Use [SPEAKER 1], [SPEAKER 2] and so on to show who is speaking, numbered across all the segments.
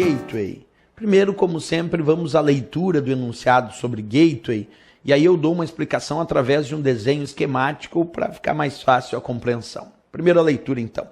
[SPEAKER 1] gateway. Primeiro, como sempre, vamos à leitura do enunciado sobre gateway, e aí eu dou uma explicação através de um desenho esquemático para ficar mais fácil a compreensão. Primeira leitura, então.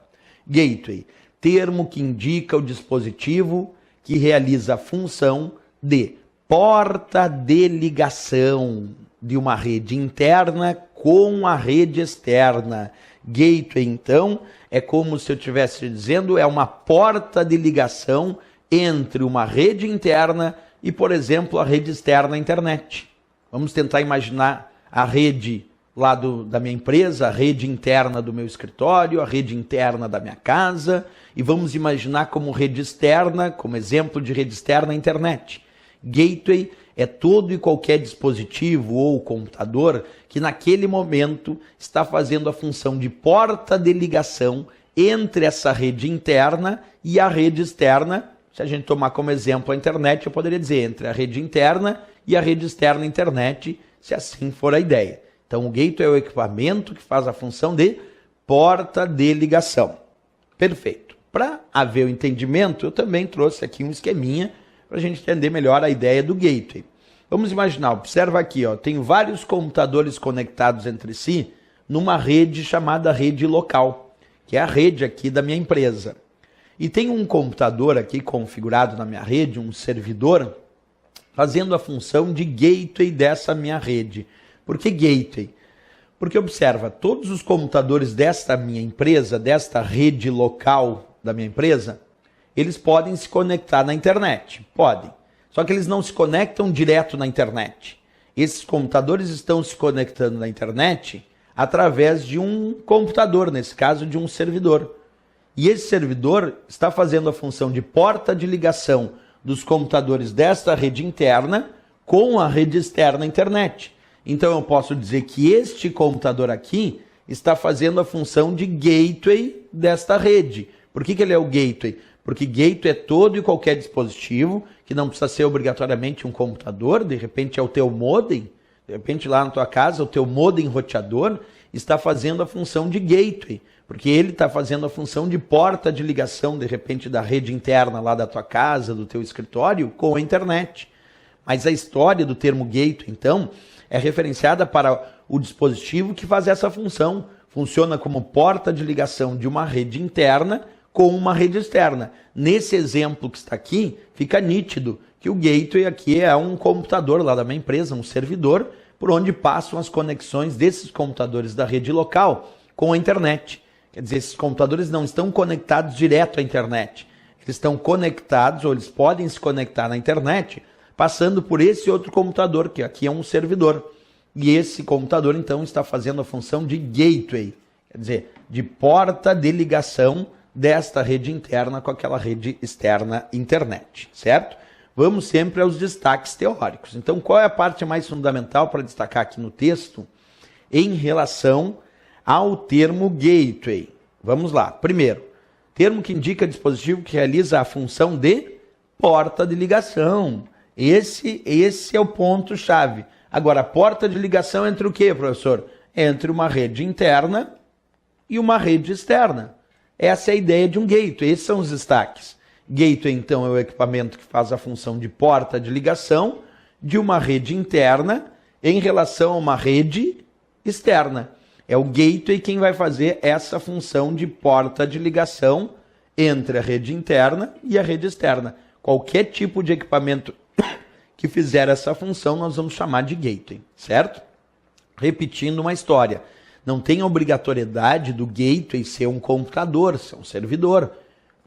[SPEAKER 1] Gateway, termo que indica o dispositivo que realiza a função de porta de ligação de uma rede interna com a rede externa. Gateway, então, é como se eu estivesse dizendo, é uma porta de ligação entre uma rede interna e, por exemplo, a rede externa, a internet. Vamos tentar imaginar a rede lá da minha empresa, a rede interna do meu escritório, a rede interna da minha casa, e vamos imaginar como rede externa, como exemplo de rede externa, a internet. Gateway é todo e qualquer dispositivo ou computador que naquele momento está fazendo a função de porta de ligação entre essa rede interna e a rede externa. Se a gente tomar como exemplo a internet, eu poderia dizer entre a rede interna e a rede externa internet, se assim for a ideia. Então o gateway é o equipamento que faz a função de porta de ligação. Perfeito. Para haver o entendimento, eu também trouxe aqui um esqueminha para a gente entender melhor a ideia do gateway. Vamos imaginar, observa aqui, ó, tem vários computadores conectados entre si numa rede chamada rede local, que é a rede aqui da minha empresa. E tem um computador aqui configurado na minha rede, um servidor, fazendo a função de gateway dessa minha rede. Por que gateway? Porque observa, todos os computadores desta minha empresa, desta rede local da minha empresa, eles podem se conectar na internet, podem. Só que eles não se conectam direto na internet. Esses computadores estão se conectando na internet através de um computador, nesse caso de um servidor. E esse servidor está fazendo a função de porta de ligação dos computadores desta rede interna com a rede externa internet. Então eu posso dizer que este computador aqui está fazendo a função de gateway desta rede. Por que ele é o gateway? Porque gateway é todo e qualquer dispositivo, que não precisa ser obrigatoriamente um computador, de repente é o teu modem, de repente lá na tua casa o teu modem roteador está fazendo a função de gateway, porque ele está fazendo a função de porta de ligação, de repente da rede interna lá da tua casa, do teu escritório, com a internet. Mas a história do termo gateway, então, é referenciada para o dispositivo que faz essa função. Funciona como porta de ligação de uma rede interna com uma rede externa. Nesse exemplo que está aqui, fica nítido que o gateway aqui é um computador lá da minha empresa, um servidor, por onde passam as conexões desses computadores da rede local com a internet. Quer dizer, esses computadores não estão conectados direto à internet. Eles estão conectados, ou eles podem se conectar na internet, passando por esse outro computador, que aqui é um servidor. E esse computador, então, está fazendo a função de gateway, quer dizer, de porta de ligação desta rede interna com aquela rede externa internet, certo? Vamos sempre aos destaques teóricos. Então, qual é a parte mais fundamental para destacar aqui no texto em relação ao termo gateway? Vamos lá. Primeiro, termo que indica dispositivo que realiza a função de porta de ligação. Esse é o ponto-chave. Agora, porta de ligação entre o quê, professor? Entre uma rede interna e uma rede externa. Essa é a ideia de um gateway, esses são os destaques. Gateway, então, é o equipamento que faz a função de porta de ligação de uma rede interna em relação a uma rede externa. É o gateway quem vai fazer essa função de porta de ligação entre a rede interna e a rede externa. Qualquer tipo de equipamento que fizer essa função, nós vamos chamar de gateway, certo? Repetindo uma história. Não tem obrigatoriedade do gateway ser um computador, ser um servidor.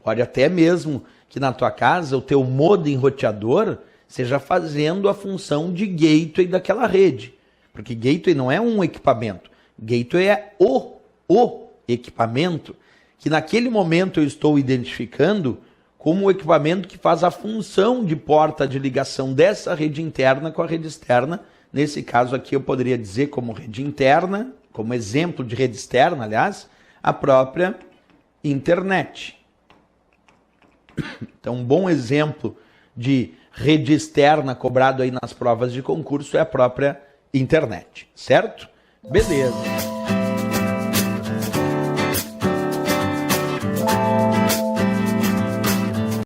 [SPEAKER 1] Pode até mesmo que na tua casa o teu modem roteador seja fazendo a função de gateway daquela rede. Porque gateway não é um equipamento. Gateway é o equipamento que naquele momento eu estou identificando como o equipamento que faz a função de porta de ligação dessa rede interna com a rede externa. Nesse caso aqui eu poderia dizer como rede interna, como exemplo de rede externa, aliás, a própria internet. Então, um bom exemplo de rede externa cobrado aí nas provas de concurso é a própria internet, certo? Beleza.